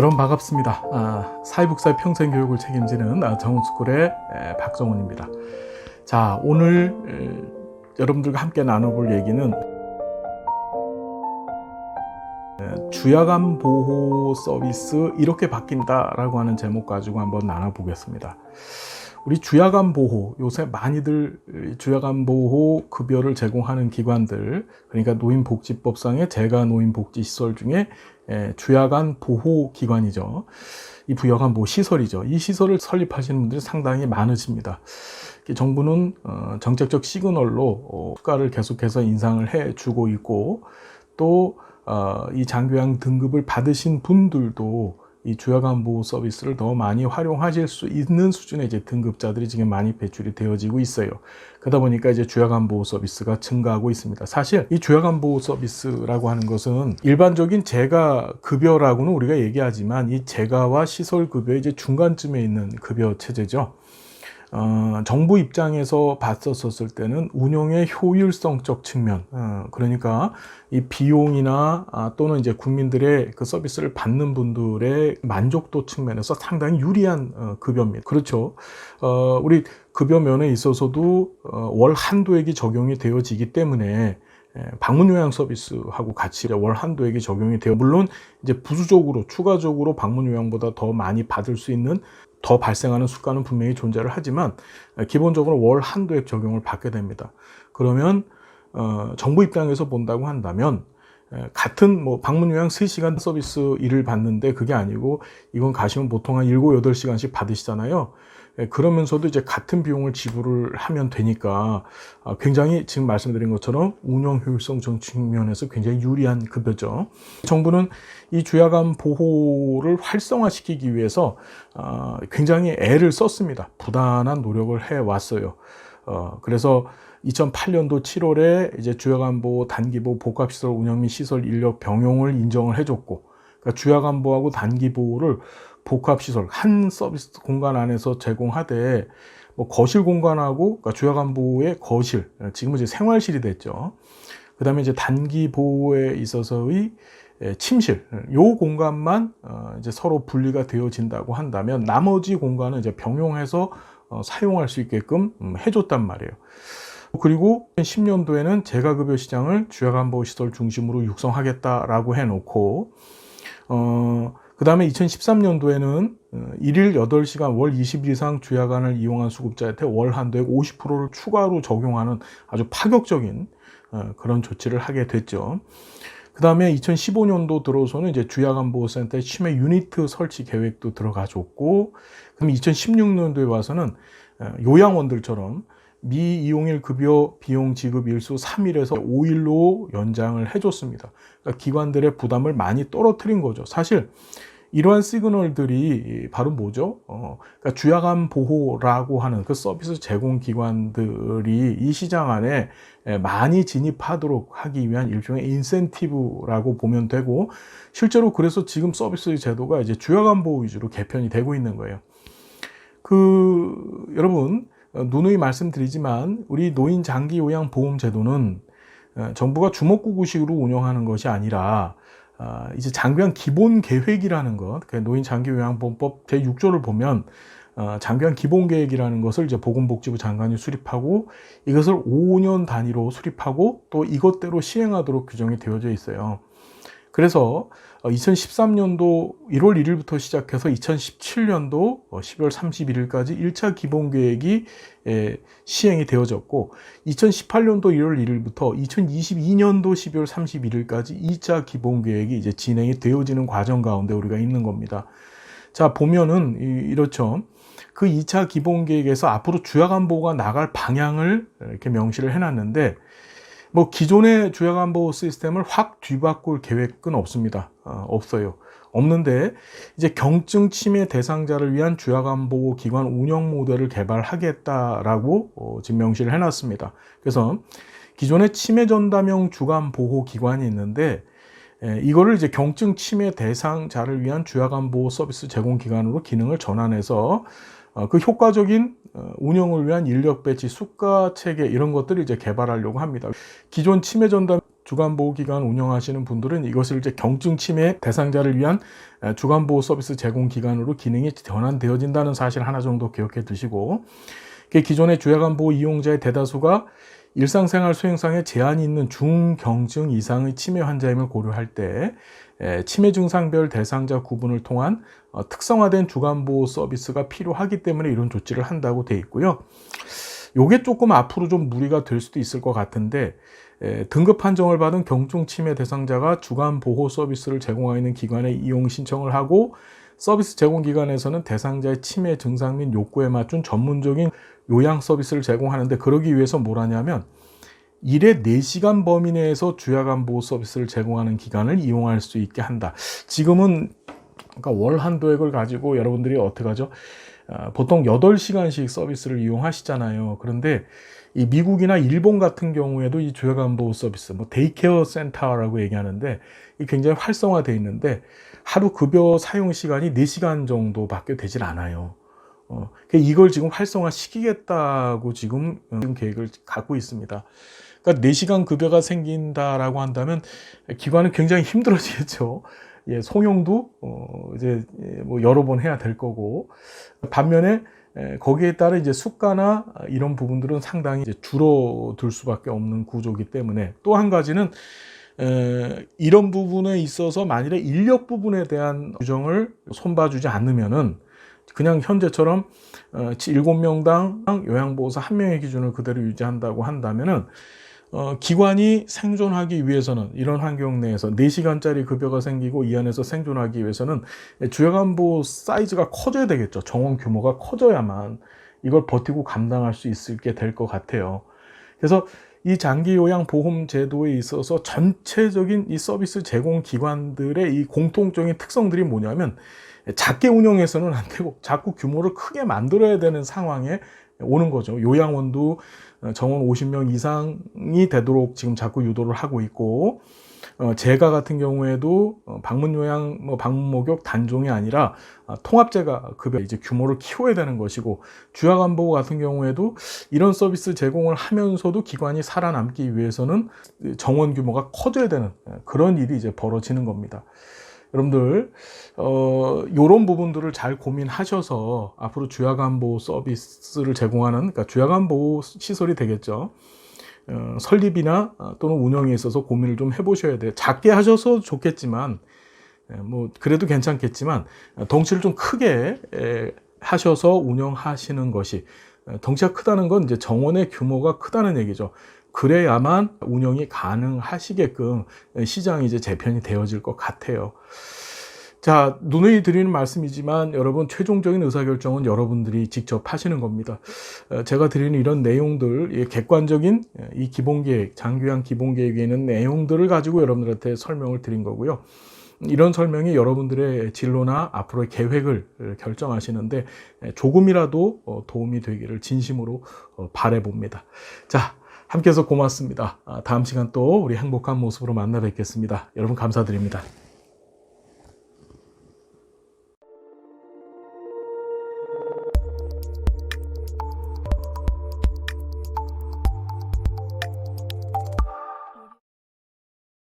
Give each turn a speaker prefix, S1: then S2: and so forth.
S1: 여러분 반갑습니다. 사회복사의 평생교육을 책임지는 정훈스쿨의 박정훈입니다. 자, 오늘 여러분들과 함께 나눠볼 얘기는 주야간 보호 서비스 이렇게 바뀐다라고 하는 제목 가지고 한번 나눠보겠습니다. 우리 주야간 보호, 요새 많이들 주야간 보호 급여를 제공하는 기관들, 그러니까 노인복지법상의 재가 노인복지시설 중에 주야간 보호 기관이죠. 이 부여간 뭐 시설이죠. 이 시설을 설립하시는 분들이 상당히 많으십니다. 정부는 정책적 시그널로 수가를 계속해서 인상을 해주고 있고, 또 이 장교양 등급을 받으신 분들도 이 주야간 보호 서비스를 더 많이 활용하실 수 있는 수준의 이제 등급자들이 지금 많이 배출이 되어지고 있어요. 그러다 보니까 이제 주야간 보호 서비스가 증가하고 있습니다. 사실 이 주야간 보호 서비스라고 하는 것은 일반적인 재가 급여라고는 우리가 얘기하지만 이 재가와 시설 급여의 이제 중간쯤에 있는 급여 체제죠. 정부 입장에서 봤었을 때는 운영의 효율성적 측면, 그러니까 이 비용이나 또는 이제 국민들의 그 서비스를 받는 분들의 만족도 측면에서 상당히 유리한 급여입니다. 그렇죠. 우리 급여면에 있어서도 월 한도액이 적용이 되어지기 때문에 방문 요양 서비스하고 같이 월 한도액이 적용이 되어, 물론 이제 부수적으로 추가적으로 방문 요양보다 더 많이 받을 수 있는 더 발생하는 수가는 분명히 존재를 하지만 기본적으로 월 한도액 적용을 받게 됩니다. 그러면 정부 입장에서 본다고 한다면 같은 뭐 방문 요양 3시간 서비스 일을 받는데 그게 아니고 이건 가시면 보통 한 7, 8시간씩 받으시잖아요. 그러면서도 이제 같은 비용을 지불을 하면 되니까 굉장히 지금 말씀드린 것처럼 운영 효율성 측면에서 굉장히 유리한 급여죠. 정부는 이 주야간 보호를 활성화시키기 위해서 굉장히 애를 썼습니다. 부단한 노력을 해왔어요. 그래서 2008년도 7월에 이제 주야간 보호, 단기보호, 복합시설 운영 및 시설 인력 병용을 인정을 해줬고, 그러니까 주야간 보호하고 단기 보호를 복합시설 한 서비스 공간 안에서 제공하되, 뭐 거실 공간하고, 그러니까 주야간 보호의 거실, 지금은 이제 생활실이 됐죠. 그 다음에 이제 단기 보호에 있어서의 침실, 요 공간만 이제 서로 분리가 되어진다고 한다면 나머지 공간은 이제 병용해서 사용할 수 있게끔 해줬단 말이에요. 그리고 2010년도에는 재가급여 시장을 주야간 보호 시설 중심으로 육성하겠다라고 해놓고, 그 다음에 2013년도에는 일일 8시간 월 20일 이상 주야간을 이용한 수급자한테 월 한도액 50%를 추가로 적용하는 아주 파격적인 그런 조치를 하게 됐죠. 그 다음에 2015년도 들어서는 이제 주야간 보호센터에 치매 유니트 설치 계획도 들어가줬고, 그럼 2016년도에 와서는 요양원들처럼 미이용일 급여 비용 지급 일수 3일에서 5일로 연장을 해줬습니다. 그러니까 기관들의 부담을 많이 떨어뜨린 거죠. 사실 이러한 시그널들이 바로 뭐죠? 그러니까 주야간 보호라고 하는 그 서비스 제공 기관들이 이 시장 안에 많이 진입하도록 하기 위한 일종의 인센티브라고 보면 되고, 실제로 그래서 지금 서비스 제도가 이제 주야간 보호 위주로 개편이 되고 있는 거예요. 여러분, 누누이 말씀드리지만 우리 노인 장기 요양 보험 제도는 정부가 주먹구구식으로 운영하는 것이 아니라 이제 장기요양 기본 계획이라는 것, 노인 장기 요양보험법 제6조를 보면 장기요양 기본 계획이라는 것을 이제 보건복지부 장관이 수립하고 이것을 5년 단위로 수립하고 또 이것대로 시행하도록 규정이 되어져 있어요. 그래서 2013년도 1월 1일부터 시작해서 2017년도 12월 31일까지 1차 기본계획이 시행이 되어졌고, 2018년도 1월 1일부터 2022년도 12월 31일까지 2차 기본계획이 이제 진행이 되어지는 과정 가운데 우리가 있는 겁니다. 자, 보면은 이렇죠. 그 2차 기본계획에서 앞으로 주야간 보호가 나갈 방향을 이렇게 명시를 해놨는데, 뭐 기존의 주야간 보호 시스템을 확 뒤바꿀 계획은 없습니다. 없어요. 없는데 이제 경증 치매 대상자를 위한 주야간 보호 기관 운영 모델을 개발하겠다라고 지금 명시를 해놨습니다. 그래서 기존의 치매 전담형 주간 보호 기관이 있는데 이거를 이제 경증 치매 대상자를 위한 주야간 보호 서비스 제공 기관으로 기능을 전환해서 그 효과적인 운영을 위한 인력 배치, 수가 체계 이런 것들을 이제 개발하려고 합니다. 기존 치매 전담 주간보호기관 운영하시는 분들은 이것을 이제 경증 치매 대상자를 위한 주간보호 서비스 제공 기관으로 기능이 전환되어진다는 사실 하나 정도 기억해 두시고, 기존의 주야간보호 이용자의 대다수가 일상생활 수행상에 제한이 있는 중경증 이상의 치매 환자임을 고려할 때 치매 증상별 대상자 구분을 통한 특성화된 주간보호 서비스가 필요하기 때문에 이런 조치를 한다고 돼 있고요. 요게 조금 앞으로 좀 무리가 될 수도 있을 것 같은데, 등급 판정을 받은 경증 치매 대상자가 주간보호 서비스를 제공하는 기관에 이용 신청을 하고, 서비스 제공 기관에서는 대상자의 치매 증상 및 욕구에 맞춘 전문적인 요양 서비스를 제공하는데, 그러기 위해서 뭘 하냐면 일에 4시간 범위 내에서 주야간보호 서비스를 제공하는 기관을 이용할 수 있게 한다. 지금은 그러니까 월 한도액을 가지고 여러분들이 어떻게 하죠? 보통 8시간씩 서비스를 이용하시잖아요. 그런데 이 미국이나 일본 같은 경우에도 이 주야간보호 서비스, 데이케어 센터라고 얘기하는데, 이 굉장히 활성화되어 있는데 하루 급여 사용 시간이 4시간 정도밖에 되질 않아요. 이걸 지금 활성화 시키겠다고 지금 계획을 갖고 있습니다. 그러니까 4시간 급여가 생긴다라고 한다면 기관은 굉장히 힘들어지겠죠. 송용도 이제 여러 번 해야 될 거고, 반면에 거기에 따라 이제 수가나 이런 부분들은 상당히 이제 줄어들 수밖에 없는 구조이기 때문에, 또 한 가지는 이런 부분에 있어서 만일에 인력 부분에 대한 규정을 손봐주지 않으면은 그냥 현재처럼 7명당 요양보호사 1명의 기준을 그대로 유지한다고 한다면은 기관이 생존하기 위해서는 이런 환경 내에서 4시간짜리 급여가 생기고 이 안에서 생존하기 위해서는 주야간보호 사이즈가 커져야 되겠죠. 정원 규모가 커져야만 이걸 버티고 감당할 수 있게 될 것 같아요. 그래서 이 장기요양보험 제도에 있어서 전체적인 이 서비스 제공 기관들의 이 공통적인 특성들이 뭐냐면, 작게 운영해서는 안 되고 자꾸 규모를 크게 만들어야 되는 상황에 오는 거죠. 요양원도 정원 50명 이상이 되도록 지금 자꾸 유도를 하고 있고, 재가 같은 경우에도 방문요양, 방문목욕 단종이 아니라 통합재가 급여 이제 규모를 키워야 되는 것이고, 주야간보호 같은 경우에도 이런 서비스 제공을 하면서도 기관이 살아남기 위해서는 정원 규모가 커져야 되는 그런 일이 이제 벌어지는 겁니다. 여러분들 이런 부분들을 잘 고민하셔서 앞으로 주야간보호 서비스를 제공하는, 그러니까 주야간보호 시설이 되겠죠. 설립이나 또는 운영에 있어서 고민을 좀 해보셔야 돼요. 작게 하셔서 좋겠지만, 그래도 괜찮겠지만 덩치를 좀 크게 하셔서 운영하시는 것이, 덩치가 크다는 건 이제 정원의 규모가 크다는 얘기죠. 그래야만 운영이 가능하시게끔 시장이 이제 재편이 되어질 것 같아요. 자, 누누이 드리는 말씀이지만 여러분, 최종적인 의사결정은 여러분들이 직접 하시는 겁니다. 제가 드리는 이런 내용들, 객관적인 이 기본계획, 장기요양 기본계획에 있는 내용들을 가지고 여러분들한테 설명을 드린 거고요. 이런 설명이 여러분들의 진로나 앞으로의 계획을 결정하시는데 조금이라도 도움이 되기를 진심으로 바라봅니다. 자, 함께해서 고맙습니다. 다음 시간 또 우리 행복한 모습으로 만나 뵙겠습니다. 여러분 감사드립니다.